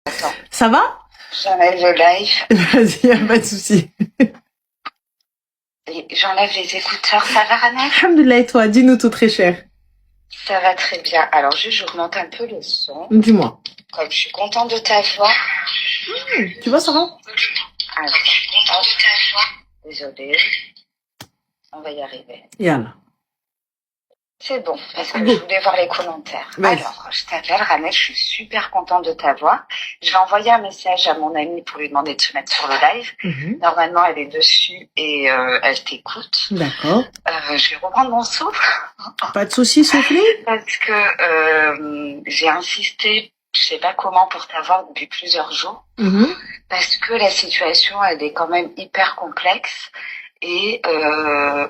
Attends, Ça va? j'enlève le live. Vas-y, y a pas de souci. Et j'enlève les écouteurs. Ça va, Ranel? Alhamdoulilah, et toi, dis-nous tout très cher. Ça va très bien. Alors, juste, j'augmente un peu le son. Dis-moi. Comme je suis contente de ta voix. Tu vois, ça va? Alors, je suis contente de ta voix. Désolée. On va y arriver. Yallah. C'est bon, parce que Go. je voulais voir les commentaires. Vas-y. Alors, je t'appelle, Ranel, je suis super contente de ta voix. Je vais envoyer un message à mon amie pour lui demander de se mettre sur le live. Normalement, elle est dessus et elle t'écoute. D'accord. Je vais reprendre mon souffle. Pas de souci, soufflez. Parce que j'ai insisté, je sais pas comment, pour t'avoir depuis plusieurs jours. Parce que la situation, elle est quand même hyper complexe. Et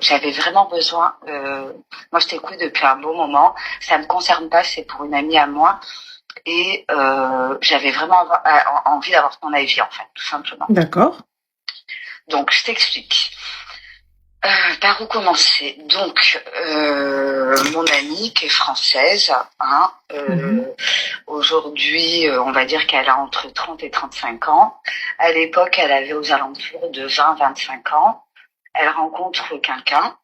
j'avais vraiment besoin. Moi, je t'écoute depuis un bon moment. Ça me concerne pas, c'est pour une amie à moi. Et j'avais vraiment envie d'avoir ton avis, en fait, tout simplement. D'accord. Donc, je t'explique. Par où commencer? Donc, mon amie qui est française, hein, aujourd'hui, on va dire qu'elle a entre 30 et 35 ans. À l'époque, elle avait aux alentours de 20-25 ans. Elle rencontre quelqu'un.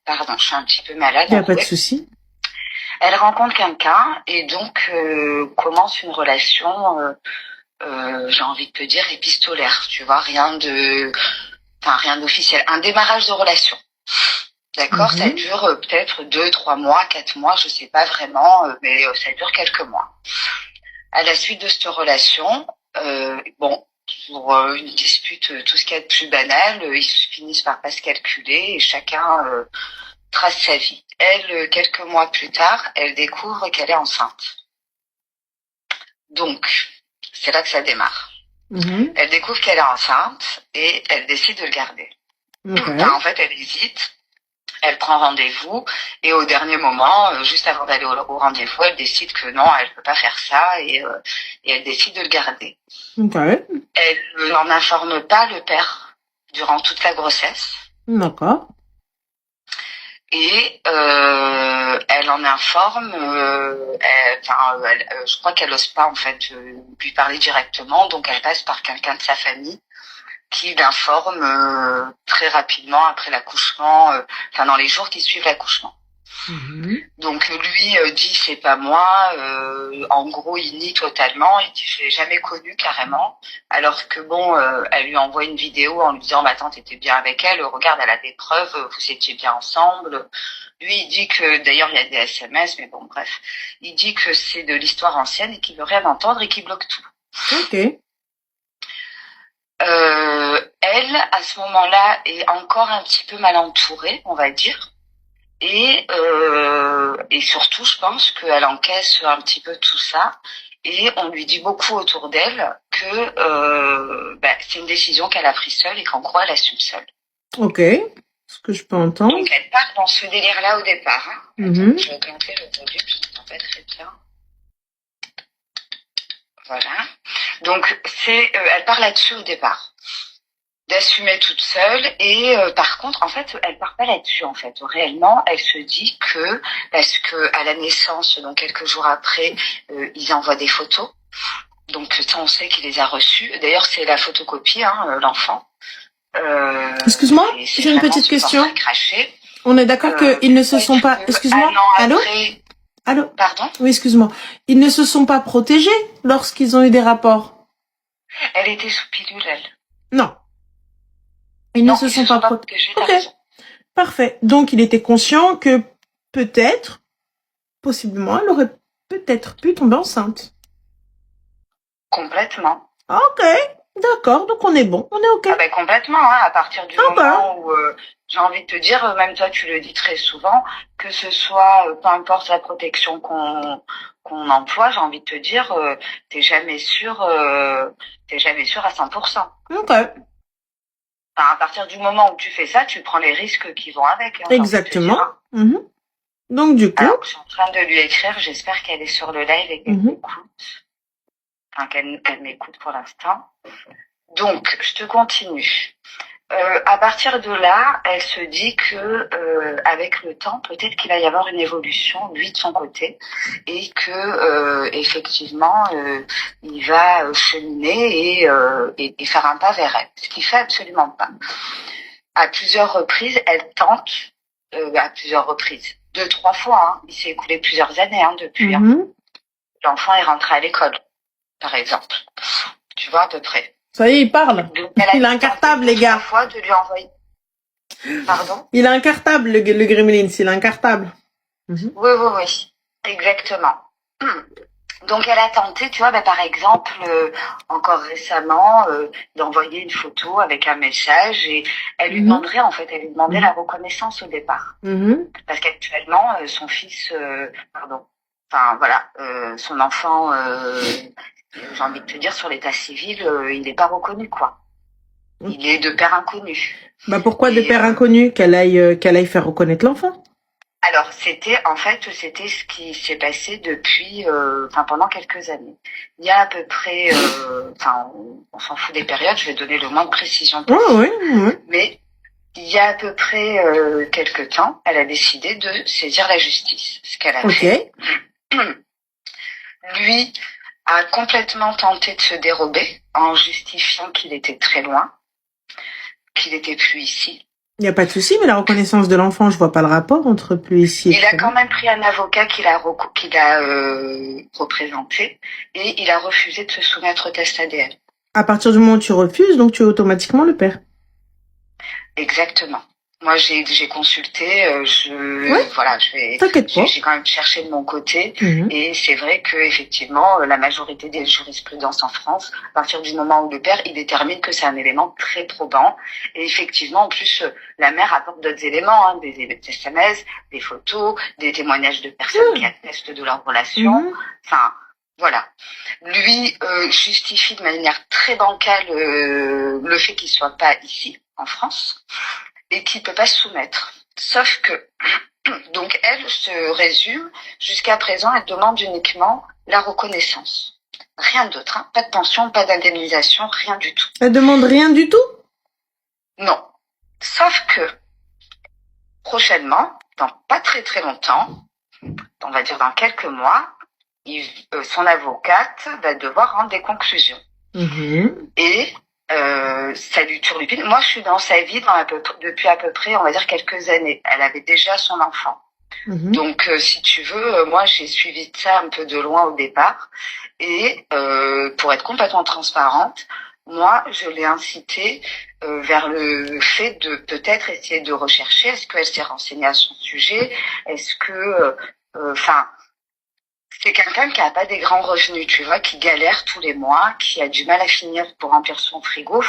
Pardon, je suis un petit peu malade. Il n'y a pas de souci. Elle rencontre quelqu'un et donc commence une relation, j'ai envie de te dire, épistolaire. Tu vois, rien d'officiel. Un démarrage de relation. D'accord, ça dure peut-être 2, 3 mois, 4 mois, je sais pas vraiment, mais ça dure quelques mois. À la suite de cette relation, bon, pour une dispute, tout ce qu'il y a de plus banal, ils finissent par pas se calculer et chacun trace sa vie. Elle, quelques mois plus tard, elle découvre qu'elle est enceinte. Donc, c'est là que ça démarre. Elle découvre qu'elle est enceinte et elle décide de le garder. Enfin, en fait, elle hésite. Elle prend rendez-vous et au dernier moment, juste avant d'aller au rendez-vous, elle décide que non, elle peut pas faire ça et elle décide de le garder. Elle n'en informe pas le père durant toute la grossesse. D'accord. Et elle en informe. Je crois qu'elle n'ose pas en fait lui parler directement, donc elle passe par quelqu'un de sa famille qui l'informe très rapidement après l'accouchement, dans les jours qui suivent l'accouchement. Donc lui dit c'est pas moi, en gros il nie totalement, il dit je l'ai jamais connu carrément, alors que bon elle lui envoie une vidéo en lui disant bah attends t'étais bien avec elle, regarde elle a des preuves, vous étiez bien ensemble. Lui il dit que d'ailleurs il y a des SMS mais bon bref, il dit que c'est de l'histoire ancienne et qu'il veut rien entendre et qu'il bloque tout. Ok. Elle, à ce moment-là, est encore un petit peu mal entourée, on va dire. Et surtout, je pense qu'elle encaisse un petit peu tout ça. Et on lui dit beaucoup autour d'elle que c'est une décision qu'elle a prise seule et qu'en gros, elle assume seule. Ok. Ce que je peux entendre. Donc, elle part dans ce délire-là au départ. Hein. Attends, je vais augmenter le volume, je n'entends pas très bien. Voilà. Donc, elle part là-dessus au départ, d'assumer toute seule. Et par contre, en fait, elle part pas là-dessus. En fait, réellement, elle se dit que parce que à la naissance, donc quelques jours après, ils envoient des photos. Donc ça, on sait qu'il les a reçues. D'ailleurs, c'est la photocopie, hein, l'enfant. Excuse-moi, j'ai une petite question. On est d'accord qu'ils ne se sont pas. Excuse-moi. Allô? Allô? Pardon? Oui, excuse-moi. Ils ne se sont pas protégés lorsqu'ils ont eu des rapports? Elle était sous pilule, elle. Non. Ils ne se sont pas protégés. Ok. Parfait. Donc, il était conscient que peut-être, possiblement, elle aurait peut-être pu tomber enceinte. Complètement. Ok. D'accord. Donc, on est bon. On est ok. Ah ben complètement, hein, à partir du moment où j'ai envie de te dire, même toi tu le dis très souvent, que ce soit, peu importe la protection qu'on emploie, j'ai envie de te dire, t'es jamais sûr à 100%. Ok. Enfin, à partir du moment où tu fais ça, tu prends les risques qui vont avec. Hein, exactement. Donc du coup. Alors, je suis en train de lui écrire, j'espère qu'elle est sur le live et qu'elle m'écoute. Enfin, qu'elle m'écoute pour l'instant. Donc, je te continue. À partir de là, elle se dit que avec le temps, peut-être qu'il va y avoir une évolution, lui de son côté, et que effectivement, il va cheminer et faire un pas vers elle. Ce qu'il fait absolument pas. À plusieurs reprises, elle tente, à plusieurs reprises, 2-3 fois. Hein, il s'est écoulé plusieurs années depuis. Hein. L'enfant est rentré à l'école, par exemple. Tu vois à peu près. Ça y est, il parle. Il a un cartable, les gars. Fois de lui envoyer. Pardon? Il a un cartable, le Gremlins. Il a un cartable. Oui. Exactement. Donc, elle a tenté, tu vois, par exemple, encore récemment, d'envoyer une photo avec un message et elle lui demanderait, en fait, elle lui demandait la reconnaissance au départ. Parce qu'actuellement, son fils, son enfant, j'ai envie de te dire, sur l'état civil, il n'est pas reconnu, quoi. Il est de père inconnu. Pourquoi de père inconnu? Qu'elle aille faire reconnaître l'enfant? Alors, c'était ce qui s'est passé depuis, pendant quelques années. Il y a à peu près, on s'en fout des périodes, je vais donner le moins de précision possible. Mais il y a à peu près quelques temps, elle a décidé de saisir la justice. Ce qu'elle a fait. Lui a complètement tenté de se dérober en justifiant qu'il était très loin, qu'il n'était plus ici. Il n'y a pas de souci, mais la reconnaissance de l'enfant, je vois pas le rapport entre plus ici et il a quand même pris un avocat qu'il a représenté et il a refusé de se soumettre au test ADN. À partir du moment où tu refuses, donc tu es automatiquement le père. Exactement. Moi, j'ai consulté, j'ai quand même cherché de mon côté, et c'est vrai que effectivement, la majorité des jurisprudences en France, à partir du moment où le père, il détermine que c'est un élément très probant, et effectivement, en plus, la mère apporte d'autres éléments, des SMS, des photos, des témoignages de personnes qui attestent de leur relation, voilà. Lui justifie de manière très bancale le fait qu'il soit pas ici, en France, et qui peut pas se soumettre. Sauf que, donc elle se résume, jusqu'à présent, elle demande uniquement la reconnaissance. Rien d'autre, hein. Pas de pension, pas d'indemnisation, rien du tout. Elle demande rien du tout? Non. Sauf que, prochainement, dans pas très très longtemps, on va dire dans quelques mois, son avocate va devoir rendre des conclusions. Et ça lui turlupine. Moi, je suis dans sa vie depuis à peu près, on va dire, quelques années. Elle avait déjà son enfant. Donc, si tu veux, moi, j'ai suivi ça un peu de loin au départ. Et pour être complètement transparente, moi, je l'ai incitée vers le fait de peut-être essayer de rechercher. Est-ce qu'elle s'est renseignée à son sujet? Est-ce que... c'est quelqu'un qui a pas des grands revenus, tu vois, qui galère tous les mois, qui a du mal à finir pour remplir son frigo.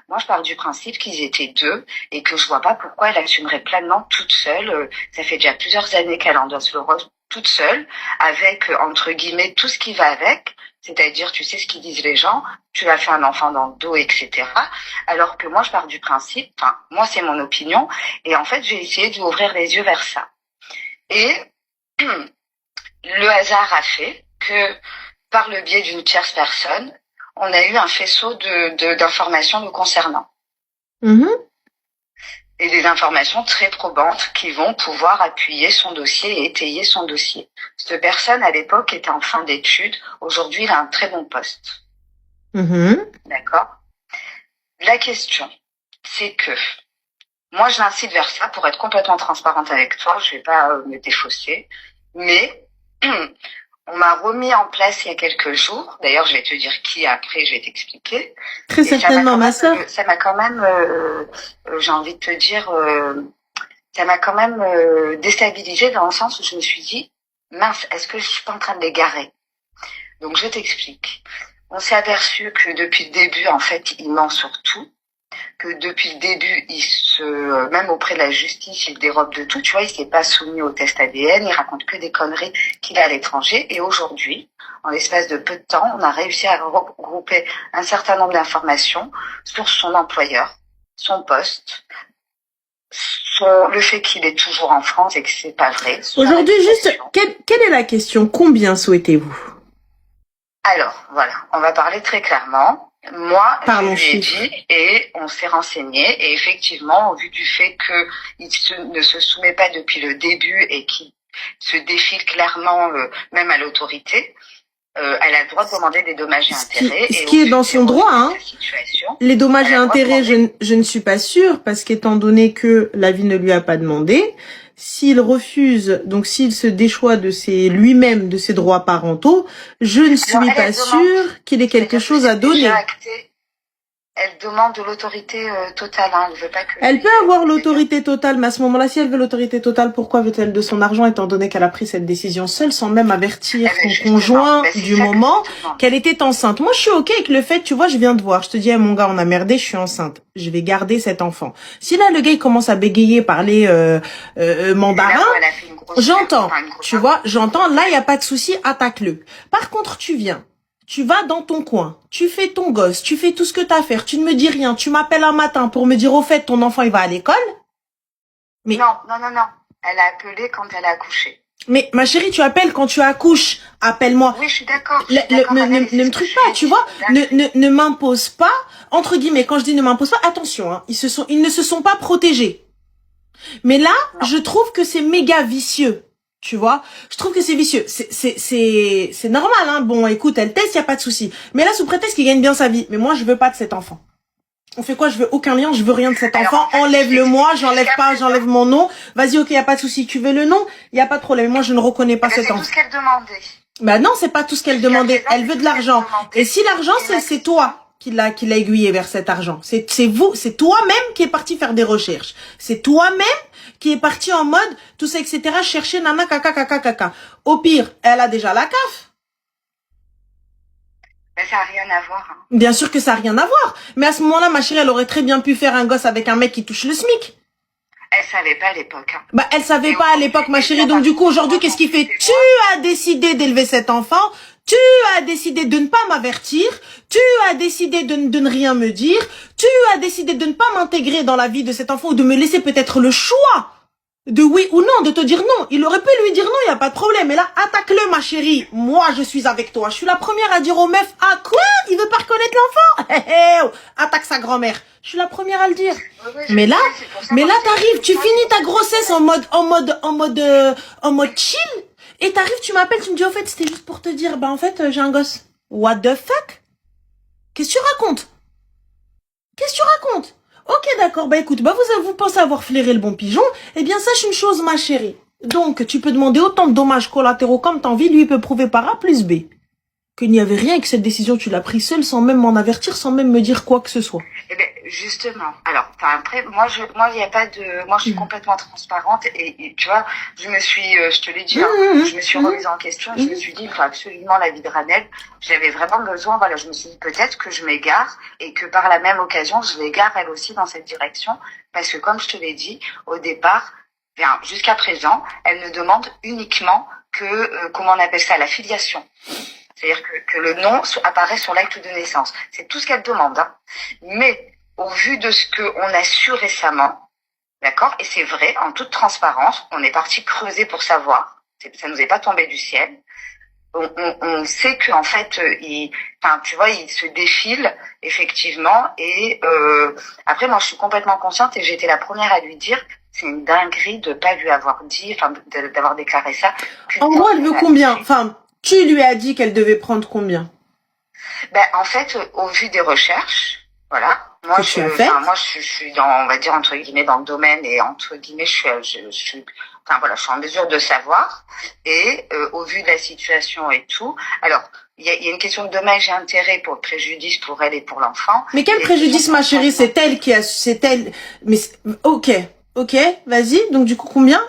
Moi, je pars du principe qu'ils étaient deux et que je vois pas pourquoi elle assumerait pleinement toute seule. Ça fait déjà plusieurs années qu'elle endosse le rôle toute seule, avec, entre guillemets, tout ce qui va avec. C'est-à-dire, tu sais ce qu'ils disent les gens, tu as fait un enfant dans le dos, etc. Alors que moi, je pars du principe, moi, c'est mon opinion. Et en fait, j'ai essayé d'ouvrir les yeux vers ça. Et... le hasard a fait que, par le biais d'une tierce personne, on a eu un faisceau d'informations nous concernant. Et des informations très probantes qui vont pouvoir appuyer son dossier et étayer son dossier. Cette personne, à l'époque, était en fin d'études. Aujourd'hui, il a un très bon poste. D'accord? La question, c'est que, moi, je l'incite vers ça pour être complètement transparente avec toi. Je vais pas me défausser. Mais, on m'a remis en place il y a quelques jours. D'ailleurs, je vais te dire qui après, je vais t'expliquer. Très certainement, ma sœur. Ça m'a quand même, j'ai envie de te dire, ça m'a quand même déstabilisée dans le sens où je me suis dit, mince, est-ce que je suis pas en train de l'égarer? Donc, je t'explique. On s'est aperçu que depuis le début, en fait, il ment sur tout. Que depuis le début, même auprès de la justice, il dérobe de tout. Tu vois, il s'est pas soumis au test ADN, il raconte que des conneries qu'il est à l'étranger. Et aujourd'hui, en l'espace de peu de temps, on a réussi à regrouper un certain nombre d'informations sur son employeur, son poste, le fait qu'il est toujours en France et que c'est pas vrai. Aujourd'hui, juste, quelle est la question? Combien souhaitez-vous? Alors, voilà, on va parler très clairement. Moi, je lui ai dit et on s'est renseigné et effectivement, au vu du fait qu'il ne se soumet pas depuis le début et qu'il se défile clairement même à l'autorité, elle a le droit de demander des dommages et intérêts. Ce qui est dans son droit, hein. Les dommages et intérêts, je ne suis pas sûre, parce qu'étant donné que la vie ne lui a pas demandé, s'il refuse, donc s'il se déchoit de lui-même de ses droits parentaux, je ne suis pas sûre qu'il ait quelque chose à donner. Elle demande de l'autorité totale. Hein. Elle veut pas que. Elle peut avoir l'autorité totale, mais à ce moment-là, si elle veut l'autorité totale, pourquoi veut-elle de son argent, étant donné qu'elle a pris cette décision seule, sans même avertir son conjoint du moment qu'elle était enceinte? Moi, je suis ok avec le fait, tu vois, je viens de voir, je te dis, hey, mon gars, on a merdé, je suis enceinte, je vais garder cet enfant. Si là, le gars, il commence à bégayer, parler mandarin, j'entends, tu vois, j'entends, là, il n'y a pas de souci, attaque-le. Par contre, tu vas dans ton coin, tu fais ton gosse, tu fais tout ce que t'as à faire, tu ne me dis rien, tu m'appelles un matin pour me dire au fait ton enfant il va à l'école. Mais non. Elle a appelé quand elle a accouché. Mais ma chérie, tu appelles quand tu accouches, appelle-moi. Oui, je suis d'accord. Ne me truque pas, tu vois, ne m'impose pas, entre guillemets, quand je dis ne m'impose pas, attention, hein, ils ne se sont pas protégés. Mais là, je trouve que c'est méga vicieux. Tu vois, je trouve que c'est vicieux. C'est normal, hein. Bon, écoute, elle teste, y a pas de souci. Mais là, sous prétexte qu'il gagne bien sa vie. Mais moi, je veux pas de cet enfant. On fait quoi? Je veux aucun lien, je veux rien de cet enfant. En fait, enlève-le moi, j'enlève mon nom. Vas-y, ok, y a pas de souci. Tu veux le nom? Y a pas de problème. Moi, je ne reconnais pas cet enfant. C'est tout ce qu'elle demandait. Bah non, c'est pas tout ce qu'elle demandait. Elle veut de l'argent. Et si l'argent, c'est toi qui l'a aiguillé vers cet argent. C'est toi-même qui est parti faire des recherches. C'est toi-même qui est parti en mode, tout ça, etc., chercher nana, caca. Au pire, elle a déjà la CAF. Mais ça n'a rien à voir. Hein. Bien sûr que ça n'a rien à voir. Mais à ce moment-là, ma chérie, elle aurait très bien pu faire un gosse avec un mec qui touche le SMIC. Elle savait pas à l'époque. Hein. Bah, elle savait pas à l'époque, ma chérie. Donc, du coup, aujourd'hui, qu'est-ce qu'il fait? Tu as décidé d'élever cet enfant. Tu as décidé de ne pas m'avertir. Tu as décidé de ne rien me dire. Tu as décidé de ne pas m'intégrer dans la vie de cet enfant ou de me laisser peut-être le choix de oui ou non, de te dire non. Il aurait pu lui dire non, il n'y a pas de problème. Mais là, attaque-le, ma chérie. Moi, je suis avec toi. Je suis la première à dire aux meufs, ah quoi? Il veut pas reconnaître l'enfant? Attaque sa grand-mère. Je suis la première à le dire. Mais là, t'arrives, tu finis ta grossesse en mode chill. Et t'arrives, tu m'appelles, tu me dis, au fait, c'était juste pour te dire, bah, en fait, j'ai un gosse. What the fuck? Qu'est-ce que tu racontes? Ok, d'accord, bah écoute, bah vous pensez avoir flairé le bon pigeon, eh bien sache une chose, ma chérie. Donc, tu peux demander autant de dommages collatéraux comme t'as envie, lui il peut prouver par A plus B qu'il n'y avait rien et que cette décision tu l'as prise seule sans même m'en avertir, sans même me dire quoi que ce soit. Eh ben justement. Alors, après, moi il y a pas de, moi je suis complètement transparente et tu vois, je te l'ai dit, hein, je me suis remise en question, je me suis dit, il faut absolument la vie de Ranel. J'avais vraiment besoin, voilà, je me suis dit peut-être que je m'égare et que par la même occasion, je l'égare elle aussi dans cette direction parce que comme je te l'ai dit au départ, bien, jusqu'à présent, elle ne demande uniquement que, comment on appelle ça, la filiation. C'est-à-dire que le nom apparaît sur l'acte de naissance. C'est tout ce qu'elle demande. Hein. Mais au vu de ce qu'on a su récemment, d'accord, et c'est vrai, en toute transparence, on est parti creuser pour savoir. Ça nous est pas tombé du ciel. On sait qu'en fait, il se défile effectivement. Et après, moi, je suis complètement consciente et j'ai été la première à lui dire. C'est une dinguerie de pas lui avoir dit, enfin, d'avoir déclaré ça. En gros, elle veut combien? Enfin. Tu lui as dit qu'elle devait prendre combien? Ben, en fait, au vu des recherches, voilà. Moi, je suis dans, on va dire, entre guillemets, dans le domaine et entre guillemets, je suis en mesure de savoir. Et, au vu de la situation et tout. Alors, il y a une question de dommages et intérêts pour le préjudice pour elle et pour l'enfant. Mais quel préjudice, ma chérie? C'est elle. Mais, ok, vas-y. Donc, du coup, combien?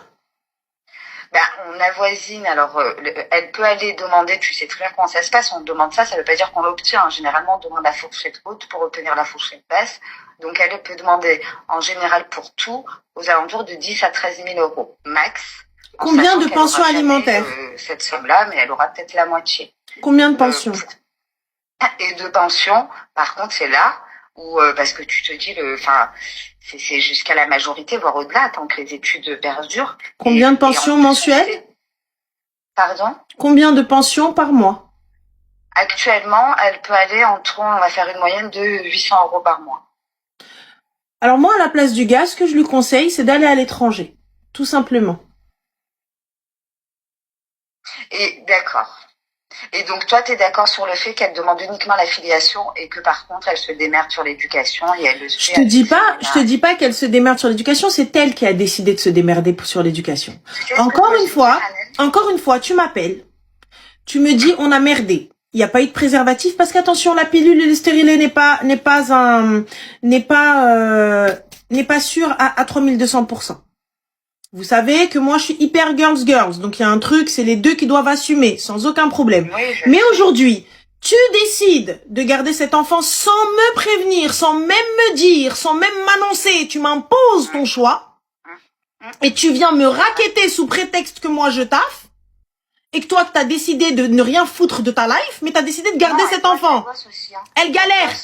Ben, on avoisine, alors elle peut aller demander, tu sais très bien comment ça se passe, on demande ça veut pas dire qu'on l'obtient, hein. Généralement on demande la fourchette haute pour obtenir la fourchette basse, donc elle peut demander en général pour tout aux alentours de 10 à 13 000 euros max. Combien de pensions alimentaires? Cette somme-là, mais elle aura peut-être la moitié. Combien de pensions? Et de pensions, par contre c'est là où, parce que tu te dis, c'est jusqu'à la majorité, voire au-delà, tant que les études perdurent. Combien de pensions mensuelles? Pardon? Combien de pensions par mois? Actuellement, elle peut aller on va faire une moyenne de 800 € par mois. Alors moi, à la place du gars, ce que je lui conseille, c'est d'aller à l'étranger. Tout simplement. Et d'accord. Et donc toi, tu es d'accord sur le fait qu'elle demande uniquement la filiation et que par contre, elle se démerde sur l'éducation et elle le fait. Je te dis pas qu'elle se démerde sur l'éducation, c'est elle qui a décidé de se démerder sur l'éducation. Encore une fois, tu m'appelles, tu me dis on a merdé. Il n'y a pas eu de préservatif parce qu'attention, la pilule et le stérilet n'est pas sûr à 3200%. Vous savez que moi je suis hyper girls, donc il y a un truc, c'est les deux qui doivent assumer, sans aucun problème. Oui, mais aujourd'hui, tu décides de garder cet enfant sans me prévenir, sans même me dire, sans même m'annoncer, tu m'imposes ton choix, et tu viens me racketter sous prétexte que moi je taffe, et que toi tu as décidé de ne rien foutre de ta life, mais tu as décidé de garder cet enfant. Elle galère.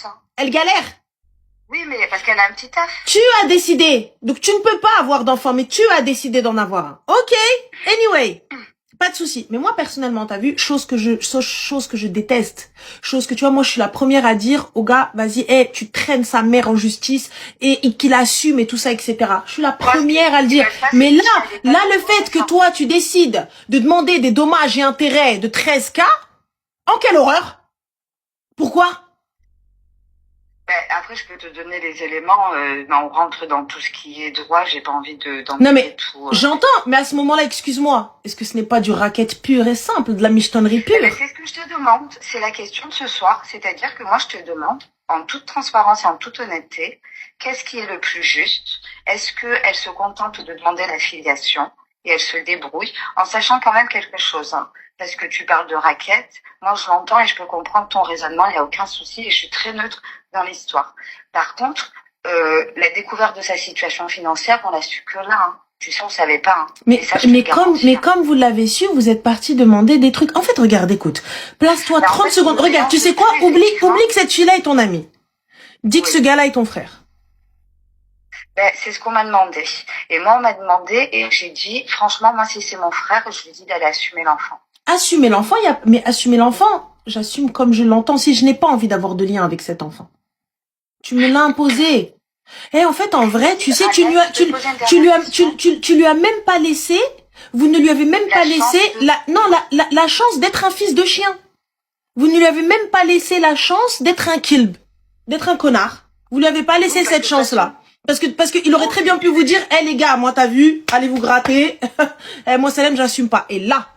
Oui, mais parce qu'elle a un petit taf. Tu as décidé. Donc, tu ne peux pas avoir d'enfant, mais tu as décidé d'en avoir un. Ok. Anyway. Pas de souci. Mais moi, personnellement, t'as vu, chose que je déteste. Chose que, tu vois, moi, je suis la première à dire au gars, vas-y, tu traînes sa mère en justice et qu'il assume et tout ça, etc. Je suis la première à le dire. Mais là, le fait que toi, tu décides de demander des dommages et intérêts de 13K, en quelle horreur? Pourquoi? Après, je peux te donner les éléments. On rentre dans tout ce qui est droit. J'ai pas envie d'en non, mais tout. J'entends. Mais à ce moment-là, excuse-moi. Est-ce que ce n'est pas du racket pur et simple, de la michetonnerie pure? C'est ce que je te demande. C'est la question de ce soir. C'est-à-dire que moi, je te demande, en toute transparence et en toute honnêteté, qu'est-ce qui est le plus juste? Est-ce que elle se contente de demander la filiation et elle se débrouille, en sachant quand même quelque chose, hein, parce que tu parles de racket. Moi, je l'entends et je peux comprendre ton raisonnement. Il n'y a aucun souci et je suis très neutre dans l'histoire. Par contre, la découverte de sa situation financière, on l'a su que là. Hein. Tu sais, on savait pas. Hein. Mais comme vous l'avez su, vous êtes parti demander des trucs. En fait, regarde, écoute. Place-toi 30 secondes. Regarde, tu sais quoi? Oublie que cette fille-là est ton amie. Dis que ce gars-là est ton frère. C'est ce qu'on m'a demandé. Et moi, on m'a demandé et j'ai dit, franchement, moi, si c'est mon frère, je lui dis d'aller assumer l'enfant. Assumer l'enfant, mais assumer l'enfant, j'assume comme je l'entends. Si je n'ai pas envie d'avoir de lien avec cet enfant. Tu me l'as imposé. En fait, en vrai, tu sais, tu lui as même pas laissé, vous ne lui avez même pas laissé la chance d'être un fils de chien. Vous ne lui avez même pas laissé la chance d'être un kilb, d'être un connard. Vous lui avez pas laissé cette chance-là. Parce que il aurait très bien pu vous dire, les gars, moi t'as vu, allez vous gratter. Moi Salem, j'assume pas. Et là,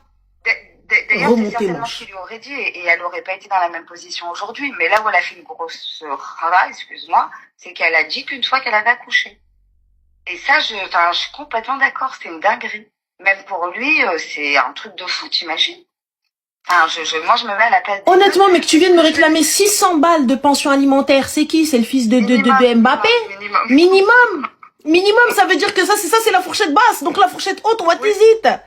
d'ailleurs, c'est certainement ce qu'il lui aurait dit et elle aurait pas été dans la même position aujourd'hui. Mais là où elle a fait une grosse rava, excuse-moi, c'est qu'elle a dit qu'une fois qu'elle avait accouché. Et ça, je suis complètement d'accord, c'est une dinguerie. Même pour lui, c'est un truc de fou, t'imagines? Moi, je me mets à la place. Honnêtement, mais que tu viennes me réclamer 600 balles de pension alimentaire, c'est qui? C'est le fils de Mbappé? Minimum, ça veut dire que ça, c'est la fourchette basse. Donc la fourchette haute, on va t'hésiter.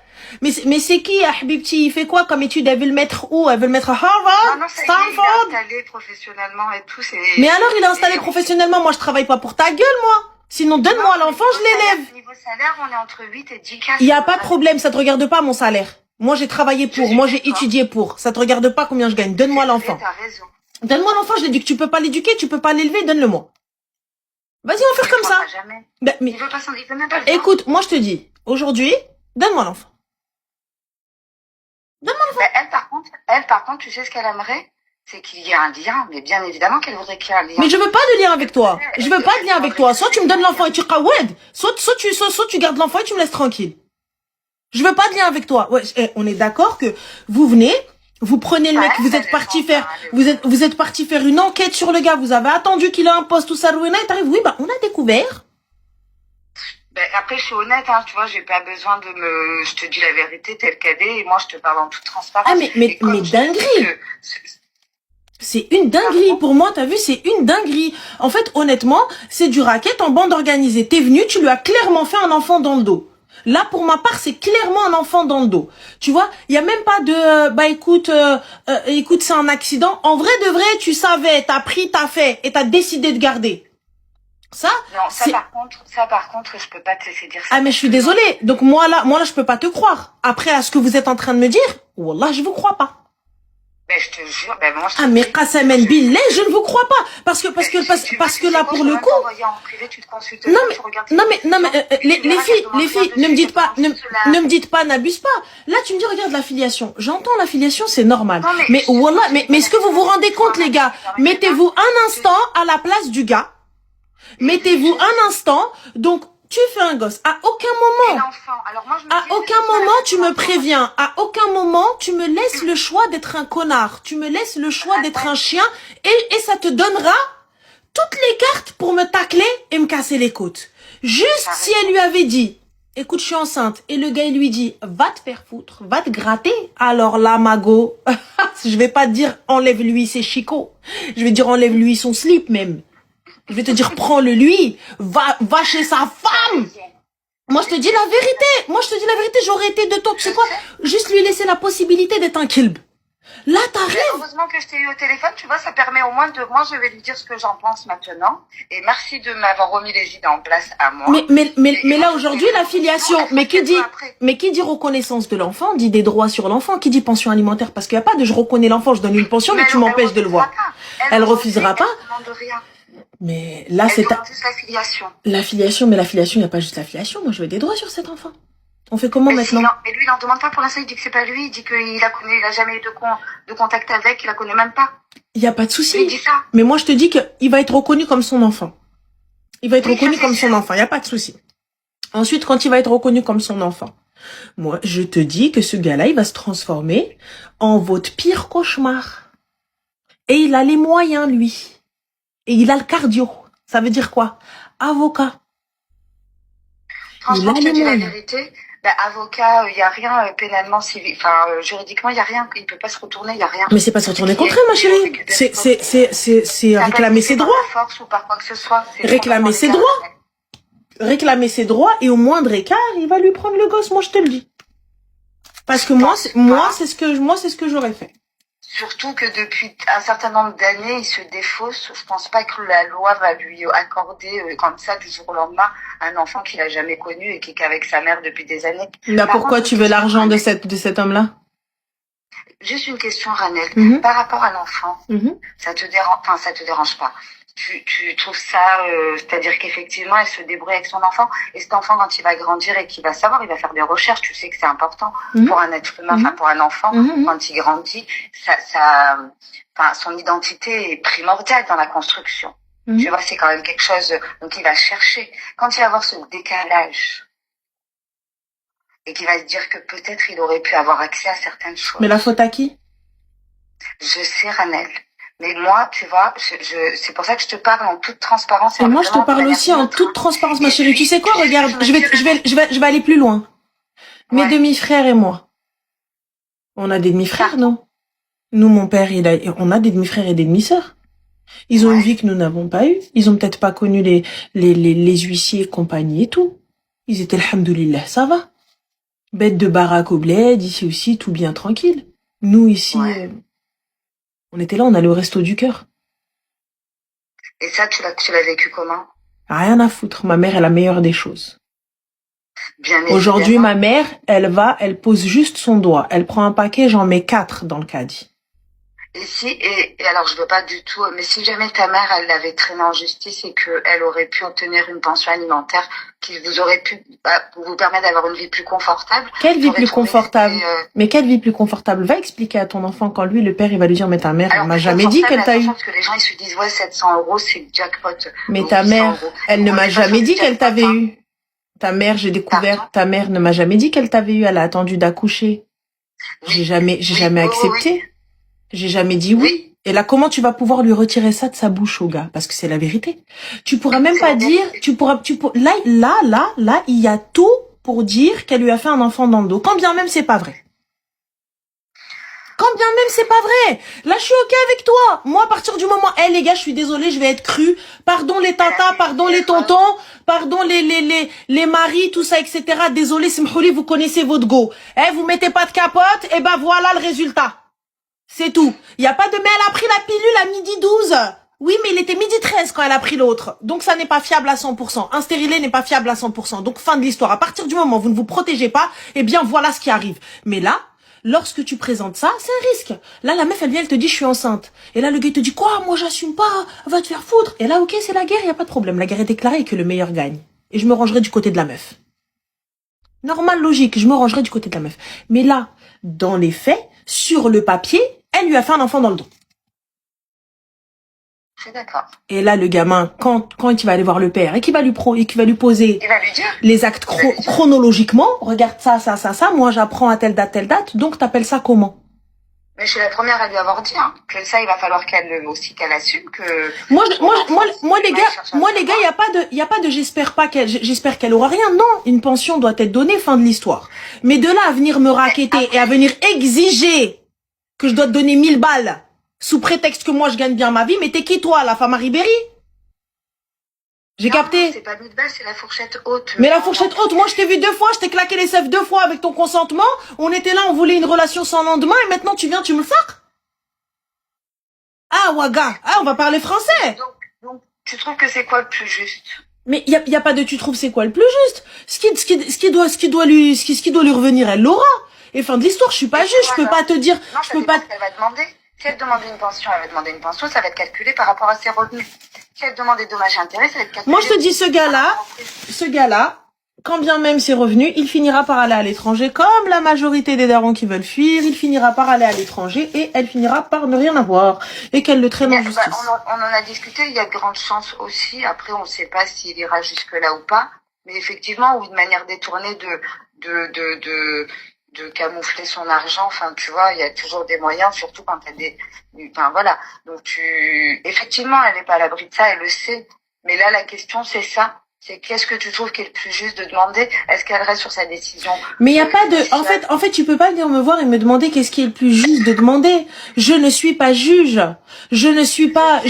Mais c'est qui, Habibti? Il fait quoi comme étude? Elle veut le mettre où? Elle veut le mettre à Harvard? Non, Stanford? Il est installé professionnellement et tout. Mais alors, il est installé professionnellement. Moi, je travaille pas pour ta gueule, moi. Sinon, donne-moi l'enfant, je l'élève. Niveau salaire, on est entre 8 et 10 cas. Il y a pas de problème, ça te regarde pas, mon salaire. Moi, j'ai travaillé pour, moi, j'ai étudié pour. Ça te regarde pas combien je gagne. Donne-moi l'enfant. T'as raison. Donne-moi l'enfant, je l'éduque. Tu peux pas l'éduquer, tu peux pas l'élever, donne-le-moi. Vas-y, on va faire comme ça. Jamais. Mais, il veut même pas écoute, moi, je te dis, aujourd'hui, donne-moi l'enfant. Donne-moi l'enfant. Elle, par contre, tu sais ce qu'elle aimerait? C'est qu'il y ait un lien, mais bien évidemment qu'elle voudrait qu'il y ait un lien. Mais je veux pas de lien avec toi. Je veux pas de lien avec toi. Soit tu me donnes l'enfant et tu qawed, soit tu gardes l'enfant et tu me laisses tranquille. Je veux pas de lien avec toi. Ouais, on est d'accord que vous venez, vous prenez le mec, vous êtes parti faire une enquête sur le gars, vous avez attendu qu'il ait un poste, tout ça, et t'arrives, oui, on a découvert. Après, je suis honnête, hein, tu vois, j'ai pas besoin je te dis la vérité telle qu'elle est, et moi, je te parle en toute transparence. Ah, mais dinguerie! C'est une dinguerie. Pour moi, t'as vu, c'est une dinguerie. En fait, honnêtement, c'est du racket en bande organisée. T'es venu, tu lui as clairement fait un enfant dans le dos. Là, pour ma part, c'est clairement un enfant dans le dos. Tu vois, il y a même pas de, écoute, c'est un accident. En vrai de vrai, tu savais, t'as pris, t'as fait, et t'as décidé de garder. Ça, par contre, je peux pas te laisser dire ça. Ah, mais je suis désolée. Donc, moi, là, je peux pas te croire. Après, à ce que vous êtes en train de me dire, wallah, je vous crois pas. Ben, je te jure, ben, moi, Ah, mais Qasamen Billah, je ne vous crois pas. Parce que là, pour le coup. Les filles, ne me dites pas, ne me dites pas, n'abuse pas. Là, tu me dis, regarde l'affiliation. J'entends l'affiliation, c'est normal. Mais est-ce que vous vous rendez compte, les gars? Mettez-vous un instant à la place du gars. Mettez-vous un instant. Donc, tu fais un gosse. À aucun moment, tu me préviens. À aucun moment, tu me laisses le choix d'être un connard. Tu me laisses le choix d'être un chien. Et ça te donnera toutes les cartes pour me tacler et me casser les côtes. Juste si elle lui avait dit, écoute, je suis enceinte. Et le gars, il lui dit, va te faire foutre, va te gratter. Alors là, Mago, je vais pas te dire, enlève-lui ses chicots. Je vais dire, enlève-lui son slip même. Je vais te dire, prends-le lui, va chez sa femme. Moi, je te dis la vérité. J'aurais été de toi. Tu sais quoi? Juste lui laisser la possibilité d'être un kilb. Là, t'arrives. Heureusement que je t'ai eu au téléphone, tu vois, ça permet au moins de... Moi, je vais lui dire ce que j'en pense maintenant. Et merci de m'avoir remis les idées en place à moi. Mais là, aujourd'hui, l'affiliation... Mais qui dit reconnaissance de l'enfant, dit des droits sur l'enfant, qui dit pension alimentaire? Parce qu'il n'y a pas de je reconnais l'enfant, je donne une pension, mais tu m'empêches de le voir. Elle refusera pas. Mais là, c'est l'affiliation, mais l'affiliation, il n'y a pas juste l'affiliation. Moi, je veux des droits sur cet enfant. On fait comment maintenant? Mais lui, il n'en demande pas pour l'instant. Il dit que c'est pas lui. Il dit qu'il a jamais eu de contact avec. Il la connaît même pas. Il n'y a pas de souci. Il dit ça. Mais moi, je te dis qu'il va être reconnu comme son enfant. Il va être reconnu comme son enfant. Il n'y a pas de souci. Ensuite, quand il va être reconnu comme son enfant, moi, je te dis que ce gars-là, il va se transformer en votre pire cauchemar. Et il a les moyens, lui. Et il a le cardio. Ça veut dire quoi? Avocat. Franchement, je te dis la vérité. Ben, avocat, il n'y a rien pénalement civil. Enfin, juridiquement, il n'y a rien. Il ne peut pas se retourner, il n'y a rien. Mais c'est pas se retourner contre elle, ma chérie. C'est réclamer ses droits. Force ou par quoi que ce soit. Réclamer ses droits. Réclamer ses droits et au moindre écart, il va lui prendre le gosse. Moi, je te le dis. Parce que moi, c'est ce que j'aurais fait. Surtout que depuis un certain nombre d'années, il se défausse. Je pense pas que la loi va lui accorder comme ça du jour au lendemain un enfant qu'il a jamais connu et qui est qu'avec sa mère depuis des années. Là, pourquoi tu veux l'argent de cet homme-là? Juste une question, Ranel. Par rapport à l'enfant, ça te dérange pas. Tu trouves ça, c'est-à-dire qu'effectivement, elle se débrouille avec son enfant. Et cet enfant, quand il va grandir et qu'il va savoir, il va faire des recherches. Tu sais que c'est important pour un être humain, enfin pour un enfant, quand il grandit, son identité est primordiale dans la construction. Tu vois, c'est quand même quelque chose. Donc il va chercher. Quand il va avoir ce décalage et qu'il va se dire que peut-être il aurait pu avoir accès à certaines choses. Mais la faute à qui? Je sais, Ranel. Mais moi, tu vois, c'est pour ça que je te parle en toute transparence. Et moi, je te parle aussi en toute transparence, ma chérie. Tu sais quoi, regarde, je vais aller plus loin. Mes demi-frères et moi. On a des demi-frères, non? Nous, mon père, on a des demi-frères et des demi-sœurs. Ils ont une vie que nous n'avons pas eue. Ils ont peut-être pas connu les huissiers et compagnie et tout. Ils étaient, alhamdoulilah, ça va. Bête de baraque au bled, ici aussi, tout bien tranquille. Nous, ici, on était là, on allait au resto du cœur. Et ça, tu l'as vécu comment? Rien à foutre. Ma mère est la meilleure des choses. Aujourd'hui, ma mère, elle pose juste son doigt. Elle prend un paquet, j'en mets 4 dans le caddie. Et alors, je veux pas du tout, mais si jamais ta mère, elle l'avait traîné en justice et qu'elle aurait pu obtenir une pension alimentaire qui vous aurait pu vous permettre d'avoir une vie plus confortable. Quelle vie plus confortable? Mais quelle vie plus confortable? Va expliquer à ton enfant quand lui, le père, il va lui dire, mais ta mère, elle m'a jamais dit qu'elle t'a eu. Parce que les gens, ils se disent, 700 €, c'est jackpot. Mais ta mère, elle ne m'a jamais dit qu'elle t'avait eu. Ta mère, j'ai découvert, ta mère ne m'a jamais dit qu'elle t'avait eu. Elle a attendu d'accoucher. J'ai jamais accepté. J'ai jamais dit oui. Et là, comment tu vas pouvoir lui retirer ça de sa bouche au gars? Parce que c'est la vérité. Tu pourras même pas dire, là, il y a tout pour dire qu'elle lui a fait un enfant dans le dos. Quand bien même c'est pas vrai. Quand bien même c'est pas vrai. Là, je suis ok avec toi. Moi, à partir du moment, les gars, je suis désolée, je vais être crue. Pardon les tatas, pardon les tontons, pardon les maris, tout ça, etc. Désolé, Simhouli, vous connaissez votre go. Vous mettez pas de capote, et ben voilà le résultat. C'est tout. Il y a pas de, mais elle a pris la pilule à 12h. Oui, mais il était 12h13 quand elle a pris l'autre. Donc ça n'est pas fiable à 100%. Un stérilet n'est pas fiable à 100%. Donc fin de l'histoire. À partir du moment où vous ne vous protégez pas, eh bien voilà ce qui arrive. Mais là, lorsque tu présentes ça, c'est un risque. Là, la meuf, elle vient, elle te dit, je suis enceinte. Et là, le gars, il te dit, quoi, moi, j'assume pas, va te faire foutre. Et là, ok, c'est la guerre, y a pas de problème. La guerre est déclarée et que le meilleur gagne. Et je me rangerai du côté de la meuf. Normal, logique, je me rangerai du côté de la meuf. Mais là, dans les faits, sur le papier, elle lui a fait un enfant dans le dos. Je suis d'accord. Et là, le gamin, quand il va aller voir le père et qu'il va lui poser il va lui dire, les actes chronologiquement, regarde ça, moi j'apprends à telle date, donc t'appelles ça comment? Mais je suis la première à lui avoir dit que ça, il va falloir qu'elle assume que. Moi les gars, y a pas de j'espère qu'elle aura rien. Non, une pension doit être donnée, fin de l'histoire. Mais de là à venir me raqueter et à venir exiger que je dois te donner 1000 balles sous prétexte que moi je gagne bien ma vie, mais t'es qui toi, la femme à Ribéry? J'ai capté. C'est pas 1000 balles, c'est la fourchette haute. Mais la fourchette haute, moi je t'ai vu 2 fois, je t'ai claqué les seufs 2 fois avec ton consentement. On était là, on voulait une relation sans lendemain et maintenant tu viens, tu me sacres. Ah Waga, on va parler français. Donc tu trouves que c'est quoi le plus juste? Mais y a pas de tu trouves c'est quoi le plus juste? Ce qui doit lui revenir, elle l'aura. Et fin de l'histoire, je suis pas juge, je peux pas te dire, non, je peux pas. Elle va demander. Si elle demande une pension, elle va demander une pension, ça va être calculé par rapport à ses revenus. Si elle demande des dommages et intérêts, ça va être calculé. Moi, je te dis, ce gars-là, quand bien même ses revenus, il finira par aller à l'étranger, comme la majorité des darons qui veulent fuir, il finira par aller à l'étranger et elle finira par ne rien avoir et qu'elle le traîne en justice. On en a discuté, il y a de grandes chances aussi. Après, on ne sait pas s'il ira jusque-là ou pas. Mais effectivement, ou de manière détournée de camoufler son argent, enfin tu vois, il y a toujours des moyens, surtout quand t'as enfin voilà, donc effectivement elle n'est pas à l'abri de ça, elle le sait, mais là la question c'est ça, c'est qu'est-ce que tu trouves qui est le plus juste de demander, est-ce qu'elle reste sur sa décision? Mais il y a pas de, en fait tu peux pas venir me voir et me demander qu'est-ce qui est le plus juste de demander. Je ne suis pas juge, je ne suis pas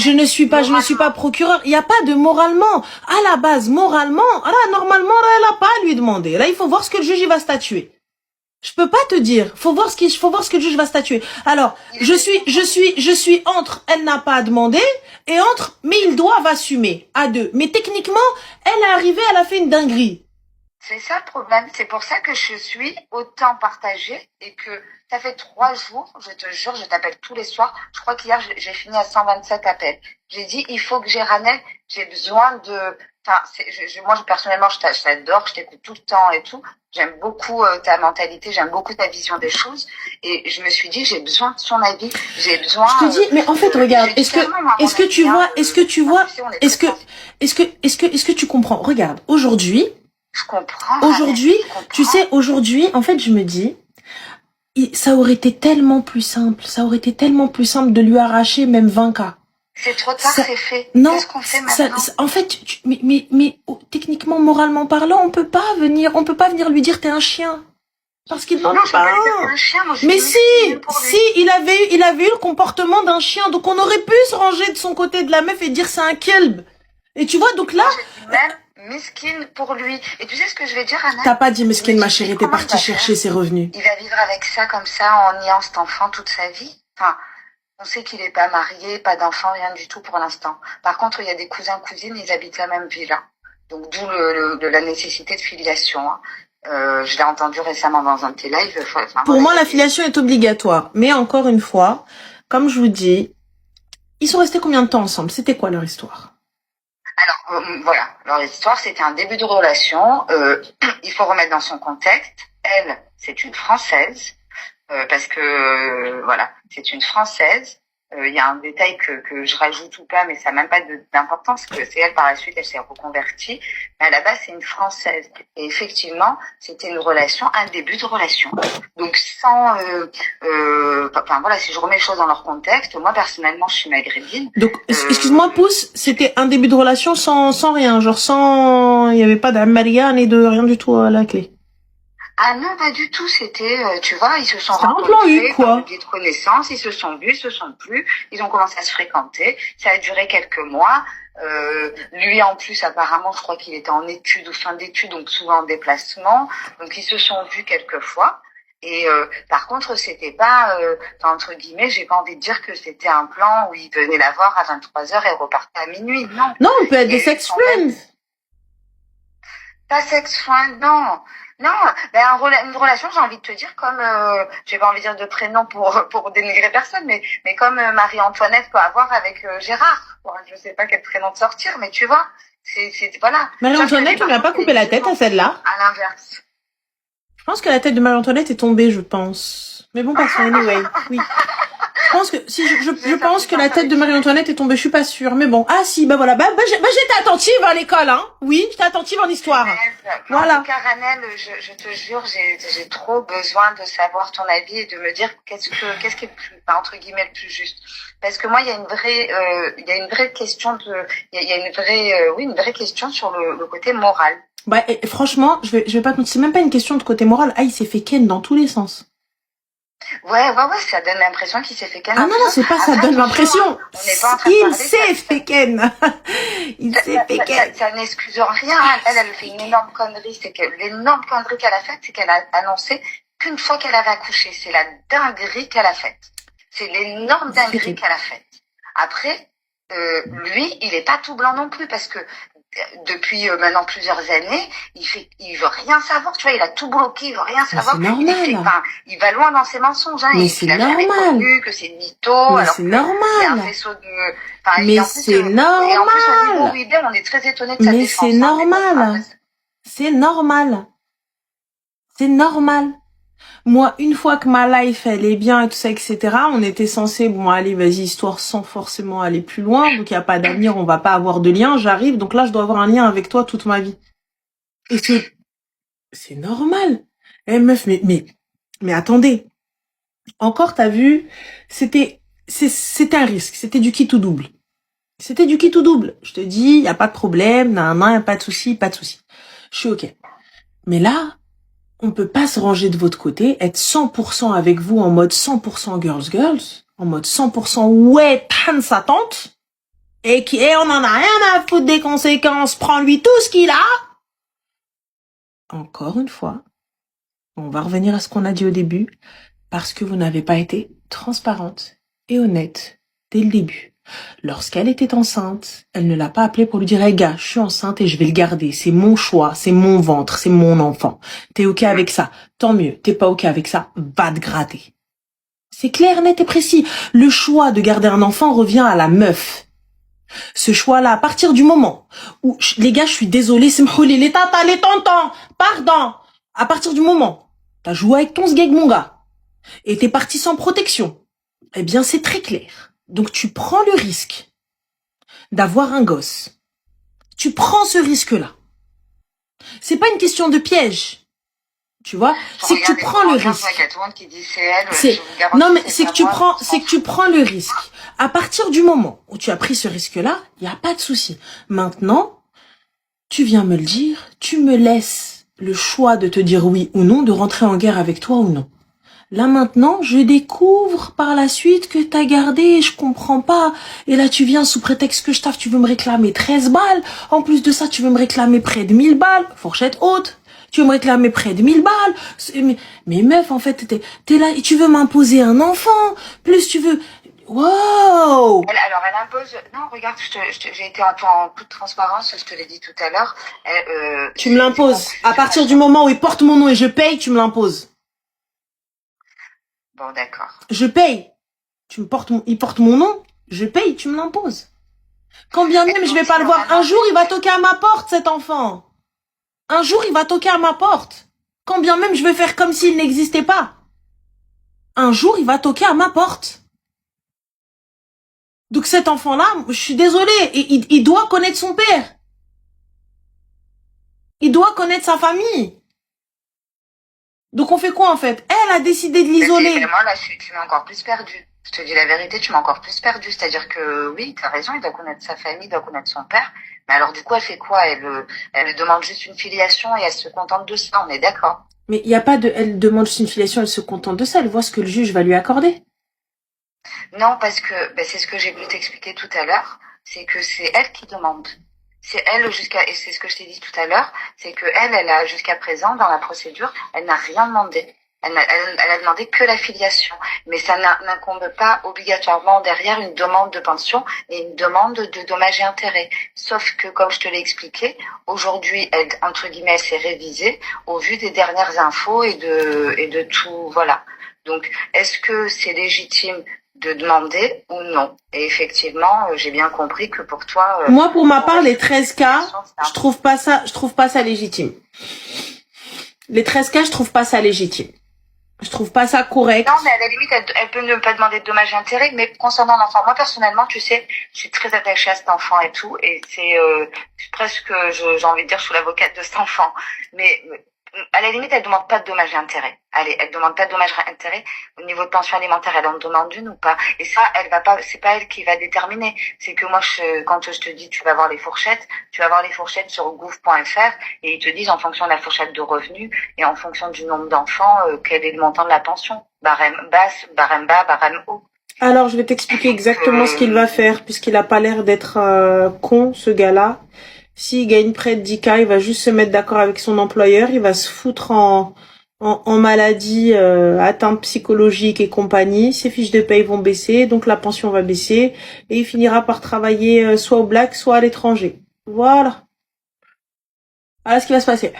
procureur, il y a pas de moralement. À la base, moralement, là normalement là, elle a pas à lui demander. Là il faut voir ce que le juge il va statuer. Je peux pas te dire. Faut voir ce que le juge va statuer. Alors, je suis entre, elle n'a pas à demander, et entre, mais ils doivent assumer, à 2. Mais techniquement, elle est arrivée, elle a fait une dinguerie. C'est ça le problème. C'est pour ça que je suis autant partagée et que ça fait 3 jours, je te jure, je t'appelle tous les soirs. Je crois qu'hier, j'ai fini à 127 appels. J'ai dit, il faut que j'ai Ranel, j'ai besoin de... Enfin, moi, personnellement, je t'adore, je t'écoute tout le temps et tout. J'aime beaucoup ta mentalité, j'aime beaucoup ta vision des choses. Et je me suis dit, j'ai besoin de son avis, j'ai besoin... Je te dis, mais en fait, regarde, est-ce que tu comprends? Regarde, aujourd'hui... Je comprends. Aujourd'hui, tu sais, en fait, je me dis, ça aurait été tellement plus simple de lui arracher même 20K. C'est trop tard, c'est fait. Non, qu'est-ce qu'on fait maintenant? En fait, mais techniquement, moralement parlant, on peut pas venir lui dire t'es un chien. Parce qu'il n'en est pas un. Mais si, il avait eu le comportement d'un chien, donc on aurait pu se ranger de son côté de la meuf et dire c'est un kelb. Et tu vois, donc là... Mesquine pour lui. Et tu sais ce que je vais dire, Anna? T'as pas dit mesquine, ma chérie, t'es partie chercher ses revenus. Il va vivre avec ça, comme ça, en niant cet enfant toute sa vie. Enfin, on sait qu'il est pas marié, pas d'enfant, rien du tout pour l'instant. Par contre, il y a des cousins, cousines, ils habitent la même ville. Donc, d'où la nécessité de filiation. Je l'ai entendu récemment dans un de tes lives. Pour moi, la filiation est obligatoire. Mais encore une fois, comme je vous dis, ils sont restés combien de temps ensemble? C'était quoi leur histoire? Alors, voilà. Leur histoire, c'était un début de relation. Il faut remettre dans son contexte. Elle, c'est une Française. Parce que, voilà, c'est une Française. Il y a un détail que je rajoute ou pas, mais ça n'a même pas d'importance, que c'est elle, par la suite, elle s'est reconvertie. Mais à la base, c'est une Française. Et effectivement, c'était une relation, un début de relation. Donc, sans... enfin, voilà, si je remets les choses dans leur contexte, moi, personnellement, je suis maghrébine. Donc, excuse-moi, Pouce, c'était un début de relation sans rien, genre sans... Il n'y avait pas d'Amaria ni de rien du tout à la clé. Ah non, pas du tout, c'était, tu vois, ils se sont rencontrés, quoi. Des connaissances, ils se sont vus, ils se sont plus, ils ont commencé à se fréquenter, ça a duré quelques mois, lui en plus apparemment je crois qu'il était en études ou fin d'études, donc souvent en déplacement, donc ils se sont vus quelques fois, et par contre c'était pas, entre guillemets, j'ai pas envie de dire que c'était un plan où il venait la voir à 23h et repartait à minuit, non. Non, on peut être des sex friends. Pas sex friends, non. Non, ben une relation, j'ai envie de te dire, comme j'ai pas envie de dire de prénom pour dénigrer personne, mais comme Marie-Antoinette peut avoir avec Gérard. Bon, je sais pas quel prénom de sortir, mais tu vois, c'est voilà. Marie-Antoinette, on lui a pas coupé la tête à celle-là. À l'inverse. Je pense que la tête de Marie-Antoinette est tombée, je pense. Mais bon, passons, anyway. Oui. Je pense que, si, je pense que la tête de Marie-Antoinette est tombée, je suis pas sûre. Mais bon. Ah, si, bah voilà. Bah j'étais attentive à l'école, hein. Oui, j'étais attentive en histoire. Voilà. En tout cas, Ranel, je te jure, j'ai trop besoin de savoir ton avis et de me dire qu'est-ce qui est le plus, entre guillemets, le plus juste. Parce que moi, il y a une vraie question une vraie question sur le côté moral. Bah, franchement, je vais pas te mentir, c'est même pas une question de côté moral. Ah, il s'est fait ken dans tous les sens. Ouais, ça donne l'impression qu'il s'est fait ken. Ah non, c'est pas ça donne l'impression. Il s'est fait ken. Il s'est fait ken. Ça n'excuse rien. Elle fait une énorme connerie. L'énorme connerie qu'elle a faite, c'est qu'elle a annoncé qu'une fois qu'elle avait accouché. C'est la dinguerie qu'elle a faite. C'est l'énorme dinguerie qu'elle a faite. Après, lui, il est pas tout blanc non plus parce que depuis maintenant plusieurs années, il veut rien savoir, tu vois, il a tout bloqué, il veut rien savoir. C'est normal. Il va loin dans ses mensonges, hein. Mais c'est normal. Que c'est mytho. Mais c'est normal. C'est un faisceau de, mais c'est normal. Et en plus, au niveau où il est, on est très étonné de sa défense. Mais c'est normal. C'est normal. C'est normal. Moi, une fois que ma life, elle est bien et tout ça, etc., on était censé, bon, allez, vas-y, histoire sans forcément aller plus loin. Donc, il n'y a pas d'avenir, on va pas avoir de lien. J'arrive, donc là, je dois avoir un lien avec toi toute ma vie. Et c'est normal. Eh, meuf, mais attendez. Encore, t'as vu, c'était un risque. C'était du quitte ou double. C'était du quitte ou double. Je te dis, il n'y a pas de problème, y a pas de souci, pas de souci. Je suis ok. Mais là, on peut pas se ranger de votre côté, être 100% avec vous en mode 100% girls, en mode 100% ouais, tan sa tante, et on en a rien à foutre des conséquences, prends-lui tout ce qu'il a. Encore une fois, on va revenir à ce qu'on a dit au début, parce que vous n'avez pas été transparente et honnête dès le début. Lorsqu'elle était enceinte, elle ne l'a pas appelé pour lui dire « Hey gars, je suis enceinte et je vais le garder. C'est mon choix, c'est mon ventre, c'est mon enfant. T'es ok avec ça? Tant mieux. T'es pas ok avec ça? Va te gratter. » C'est clair, net et précis. Le choix de garder un enfant revient à la meuf. Ce choix-là, à partir du moment où, les gars, je suis désolée, c'est les tatas, les tontons, pardon. À partir du moment, t'as joué avec ton sgeg, mon gars, et t'es parti sans protection, eh bien, c'est très clair. Donc, tu prends le risque d'avoir un gosse. Tu prends ce risque-là. C'est pas une question de piège. Tu vois? C'est que tu prends le risque. Non, mais c'est que tu prends le risque. À partir du moment où tu as pris ce risque-là, il n'y a pas de souci. Maintenant, tu viens me le dire, tu me laisses le choix de te dire oui ou non, de rentrer en guerre avec toi ou non. Là maintenant, je découvre par la suite que t'as gardé, je comprends pas. Et là, tu viens sous prétexte que je taffe, tu veux me réclamer 13 balles. En plus de ça, tu veux me réclamer près de 1000 balles. Fourchette haute. Tu veux me réclamer près de 1000 balles. Mais meuf, en fait, t'es là et tu veux m'imposer un enfant. Plus tu veux... Wow! Alors, elle impose... Non, regarde, j'ai été en toute transparence, je te l'ai dit tout à l'heure. Tu me l'imposes. À partir du moment où il porte mon nom et je paye, tu me l'imposes. Bon, d'accord. Je paye. Il porte mon nom, je paye, tu me l'imposes. Quand bien même je vais pas le voir, un jour il va toquer à ma porte, cet enfant. Un jour il va toquer à ma porte. Quand bien même je vais faire comme s'il n'existait pas. Un jour il va toquer à ma porte. Donc cet enfant-là, je suis désolée, il doit connaître son père. Il doit connaître sa famille. Donc on fait quoi en fait? Elle a décidé de l'isoler. Moi là, tu m'as encore plus perdu. Je te dis la vérité, tu m'as encore plus perdu. C'est-à-dire que oui, tu as raison, il doit connaître sa famille, il doit connaître son père. Mais alors du coup, elle fait quoi? Elle demande juste une filiation et elle se contente de ça, on est d'accord? Mais il y a pas de... Elle demande juste une filiation, elle se contente de ça, elle voit ce que le juge va lui accorder. Non, parce que c'est ce que j'ai voulu t'expliquer tout à l'heure, c'est que c'est elle qui demande. C'est elle et c'est ce que je t'ai dit tout à l'heure, c'est que elle a jusqu'à présent dans la procédure, elle n'a rien demandé. Elle a demandé que la filiation, mais ça n'incombe pas obligatoirement derrière une demande de pension et une demande de dommages et intérêts. Sauf que, comme je te l'ai expliqué, aujourd'hui, elle, entre guillemets, elle s'est révisée au vu des dernières infos et de tout, voilà. Donc, est-ce que c'est légitime de demander ou non? Et effectivement, j'ai bien compris que pour toi... Moi, pour ma part, les 13 cas, je trouve pas ça légitime. Les 13 cas, je trouve pas ça légitime. Je trouve pas ça correct. Non, mais à la limite, elle peut ne pas demander de dommages et intérêts, mais concernant l'enfant, moi personnellement, tu sais, je suis très attachée à cet enfant et tout, et c'est presque, j'ai envie de dire, je suis l'avocate de cet enfant. Mais à la limite, elle demande pas de dommages et intérêts. Allez, elle demande pas de dommages et intérêts. Au niveau de pension alimentaire, elle en demande une ou pas. Et ça, elle va pas, c'est pas elle qui va déterminer. C'est que moi, quand je te dis, tu vas voir les fourchettes sur gouv.fr et ils te disent en fonction de la fourchette de revenus et en fonction du nombre d'enfants, quel est le montant de la pension. Barème basse, barème bas, barème haut. Alors, je vais t'expliquer exactement ce qu'il va faire, puisqu'il a pas l'air d'être con, ce gars-là. S'il gagne près de 10K, il va juste se mettre d'accord avec son employeur, il va se foutre en maladie, atteinte psychologique et compagnie. Ses fiches de paye vont baisser, donc la pension va baisser, et il finira par travailler soit au black, soit à l'étranger. Voilà. Voilà ce qui va se passer.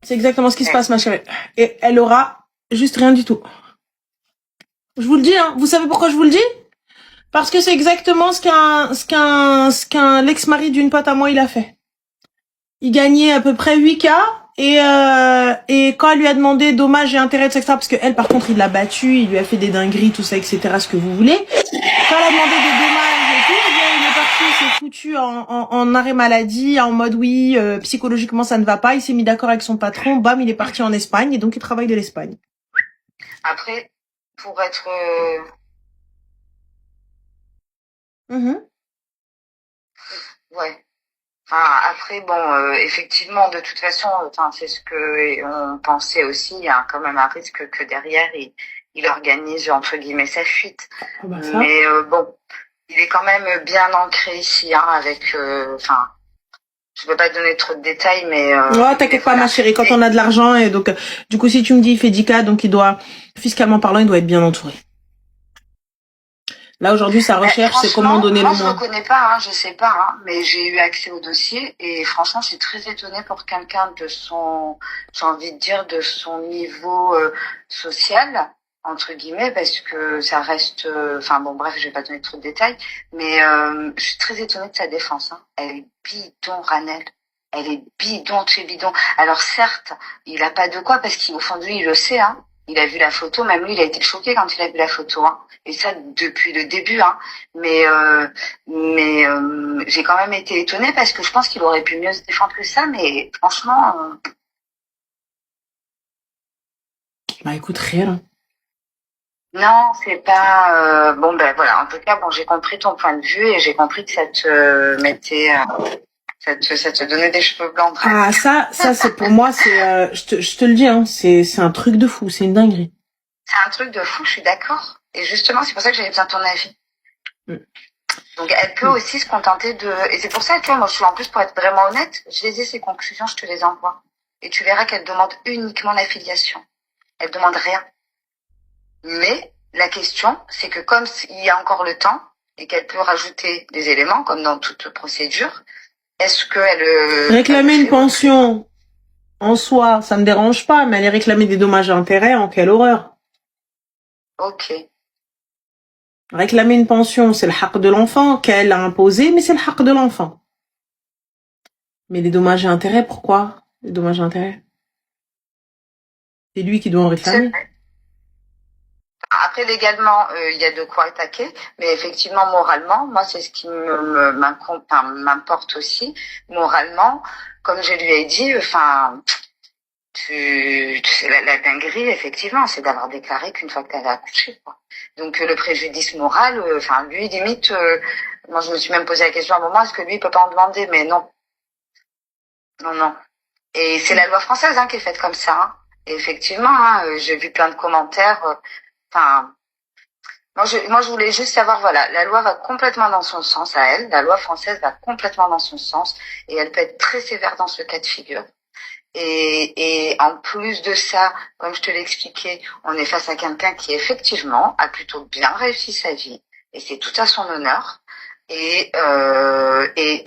C'est exactement ce qui se passe, ma chérie. Et elle aura juste rien du tout. Je vous le dis, hein. Vous savez pourquoi je vous le dis? Parce que c'est exactement ce qu'un l'ex-mari d'une pote à moi, il a fait. Il gagnait à peu près 8K, et quand elle lui a demandé dommages et intérêts, etc., parce que elle, par contre, il l'a battu, il lui a fait des dingueries, tout ça, etc., ce que vous voulez. Quand elle a demandé des dommages et tout, eh bien, il est parti, il s'est foutu en arrêt maladie, en mode oui, psychologiquement ça ne va pas, il s'est mis d'accord avec son patron, bam, il est parti en Espagne, et donc il travaille de l'Espagne. Après, pour être... Ouais. Enfin, après, bon, effectivement, de toute façon, c'est ce que on pensait aussi. Il y a quand même un risque que derrière, il organise entre guillemets sa fuite. Oh bah ça. Mais bon, il est quand même bien ancré ici, hein, avec. Je peux pas te donner trop de détails, mais. Ouais, t'inquiète pas, ma chérie. Quand on a de l'argent, et donc, du coup, si tu me dis il fait 10K, donc il doit, fiscalement parlant, il doit être bien entouré. Là, aujourd'hui, sa recherche, c'est comment donner le moins. Moi, je ne connais pas, hein, je sais pas, hein, mais j'ai eu accès au dossier et franchement, je suis très étonnée pour quelqu'un de son, j'ai envie de dire, de son niveau social, entre guillemets, parce que ça reste, enfin bon, bref, je vais pas donner trop de détails, mais je suis très étonnée de sa défense. Hein. Elle est bidon, Ranel. Elle est bidon de chez bidon. Alors certes, il a pas de quoi, parce qu'au fond de lui, il le sait, hein. Il a vu la photo, même lui, il a été choqué quand il a vu la photo, hein. Et ça depuis le début, hein. Mais j'ai quand même été étonnée parce que je pense qu'il aurait pu mieux se défendre que ça, mais franchement. Bah écoute, rien. Non, c'est pas bon. Ben voilà. En tout cas, bon, j'ai compris ton point de vue et j'ai compris que ça te mettait. Ça te donnait des cheveux blancs. Ah, ça c'est pour moi, c'est, je te le dis, hein, c'est un truc de fou, c'est une dinguerie. C'est un truc de fou, je suis d'accord. Et justement, c'est pour ça que j'avais besoin de ton avis. Donc, elle peut aussi se contenter de... Et c'est pour ça, tu vois, moi, je suis en plus, pour être vraiment honnête, je les ai, ces conclusions, je te les envoie. Et tu verras qu'elle demande uniquement l'affiliation. Elle demande rien. Mais la question, c'est que comme il y a encore le temps, et qu'elle peut rajouter des éléments, comme dans toute procédure, est-ce qu'elle... réclamer une pension, en soi, ça me dérange pas, mais aller réclamer des dommages et intérêts, en quelle horreur. Ok. Réclamer une pension, c'est le haq de l'enfant qu'elle a imposé, mais c'est le haq de l'enfant. Mais les dommages et intérêts, pourquoi? Les dommages et intérêts. C'est lui qui doit en réclamer. Après, légalement, il y a de quoi attaquer, mais effectivement, moralement, moi, c'est ce qui m'importe aussi. Moralement, comme je lui ai dit, enfin, la dinguerie, effectivement, c'est d'avoir déclaré qu'une fois que tu avais accouché, quoi. Donc, le préjudice moral, enfin, lui, limite, moi, je me suis même posé la question à un moment, est-ce que lui, il peut pas en demander? Mais non. Non. Et c'est la loi française, hein, qui est faite comme ça, hein. Et effectivement, hein, j'ai vu plein de commentaires, enfin, moi je voulais juste savoir, voilà, la loi va complètement dans son sens à elle, la loi française va complètement dans son sens, et elle peut être très sévère dans ce cas de figure. Et en plus de ça, comme je te l'expliquais, on est face à quelqu'un qui effectivement a plutôt bien réussi sa vie, et c'est tout à son honneur. Et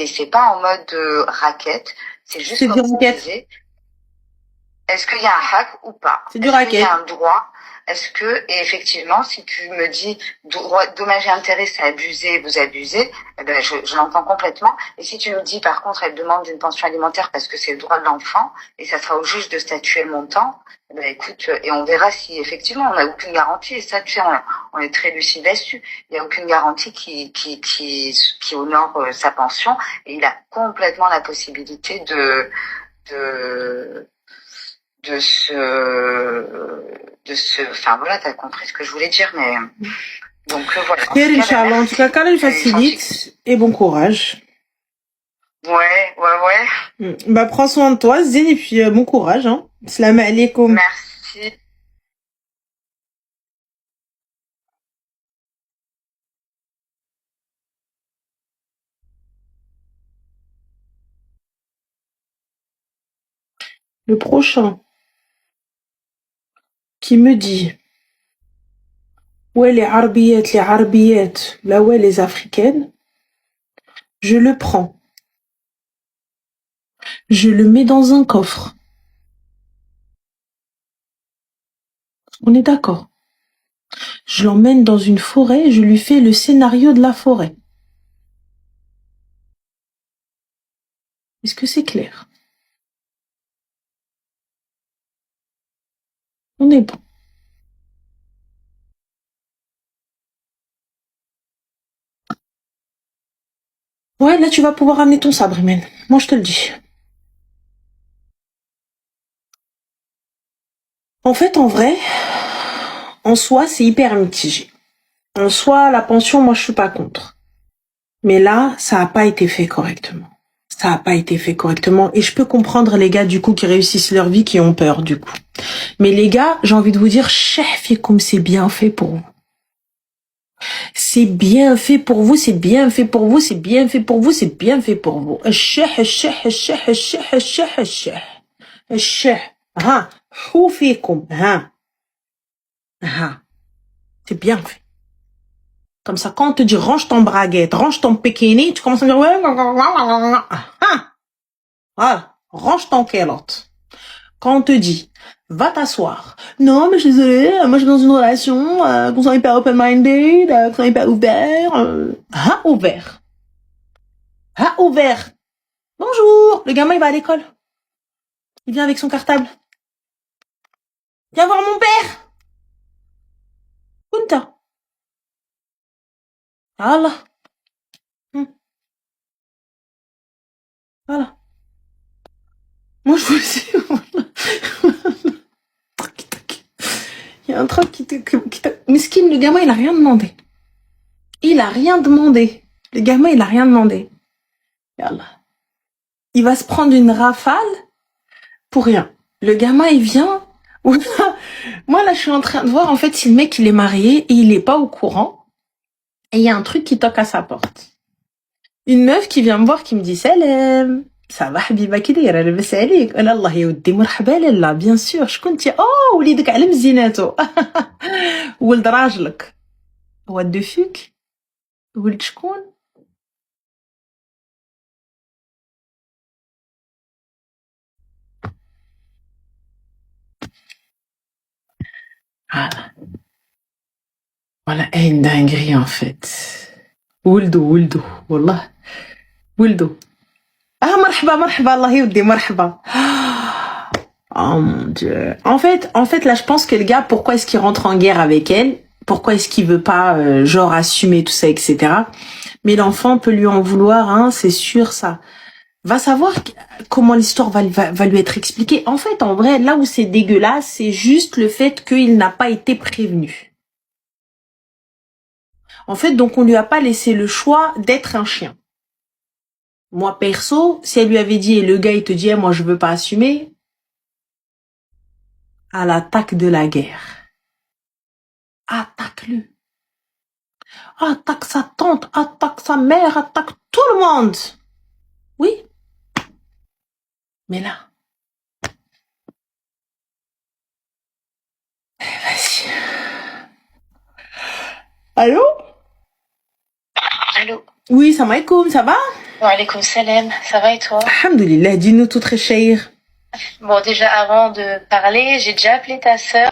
c'est pas en mode raquette, c'est juste C'est du comme tu racket. disais, est-ce qu'il y a un hack ou pas? C'est du Est-ce qu'il y racket. a un droit? Est-ce que, et effectivement, si tu me dis dommage et intérêt, c'est abusé, vous abusez, eh ben je l'entends complètement. Et si tu me dis, par contre, elle demande une pension alimentaire parce que c'est le droit de l'enfant, et ça sera au juge de statuer le montant, eh ben écoute, et on verra si effectivement on n'a aucune garantie. Et ça, tu sais, on est très lucide là-dessus. Il n'y a aucune garantie qui honore sa pension, et il a complètement la possibilité de enfin voilà, t'as compris ce que je voulais dire, mais donc voilà. Inch'Allah, en tout cas, qu'Allah facilite et bon courage. Ouais. Bah, prends soin de toi, Zine, et puis bon courage, hein. Salam alaikum. Merci. Le prochain qui me dit ouais les arabiettes, là ouais les africaines, je le prends. Je le mets dans un coffre. On est d'accord. Je l'emmène dans une forêt, je lui fais le scénario de la forêt. Est-ce que c'est clair? On est bon. Ouais, là tu vas pouvoir amener ton sabre, Imen. Moi je te le dis. En fait, en vrai, en soi, c'est hyper mitigé. En soi, la pension, moi je suis pas contre. Mais là, ça a pas été fait correctement. Ça a pas été fait correctement. Et je peux comprendre les gars, du coup, qui réussissent leur vie, qui ont peur, du coup. Mais les gars, j'ai envie de vous dire, chef, comme c'est bien fait pour vous. C'est bien fait pour vous, c'est bien fait pour vous, c'est bien fait pour vous, c'est bien fait pour vous. ها شو فيكم ها c'est bien fait. Comme ça, quand on te dit range ton braguette, range ton pékini, tu commences à dire ouais, voilà, range ton kélotte. Quand on te dit va t'asseoir, non mais je suis désolée, moi je suis dans une relation, qu'on soit hyper open-minded, qu'on soit hyper ouvert, ouvert. Ouvert. Bonjour, le gamin il va à l'école. Il vient avec son cartable. Viens voir mon père. Kunta. Voilà. Voilà. Moi, je vous dis, il y a un truc qui te... Miskin, le gamin, il a rien demandé. Il a rien demandé. Le gamin, il a rien demandé. Yallah. Il va se prendre une rafale pour rien. Le gamin, il vient. Moi, là, je suis en train de voir, en fait, si le mec, il est marié et il est pas au courant. Et il y a un truc qui toque à sa porte. Une meuf qui vient me voir, qui me dit salam. Ça va حبيبه كي دايره لاباس عليك انا الله يودي مرحبا لاله بيان سور شكون انت وليدك على مزيناتو ولد راجلك هو دو فيك ولد شكون voilà une dinguerie en fait ولدو والله ولدو مرحبا الله يودي مرحبا. Oh mon Dieu. En fait, là, je pense que le gars, pourquoi est-ce qu'il rentre en guerre avec elle? Pourquoi est-ce qu'il veut pas, genre, assumer tout ça, etc. Mais l'enfant peut lui en vouloir, hein, c'est sûr, ça. Va savoir comment l'histoire va lui être expliquée. En fait, en vrai, là où c'est dégueulasse, c'est juste le fait qu'il n'a pas été prévenu. En fait, donc, on lui a pas laissé le choix d'être un chien. Moi, perso, si elle lui avait dit, et le gars, il te dit, moi, je veux pas assumer, à l'attaque de la guerre. Attaque-le. Attaque sa tante, attaque sa mère, attaque tout le monde. Oui. Mais là, Vas-y. Allô? Allô? Oui, salam alaikum, ça va? Wa alaykoum salam, ça va et toi? Alhamdoulilah, dis-nous tout très cher. Bon, déjà avant de parler, j'ai déjà appelé ta sœur.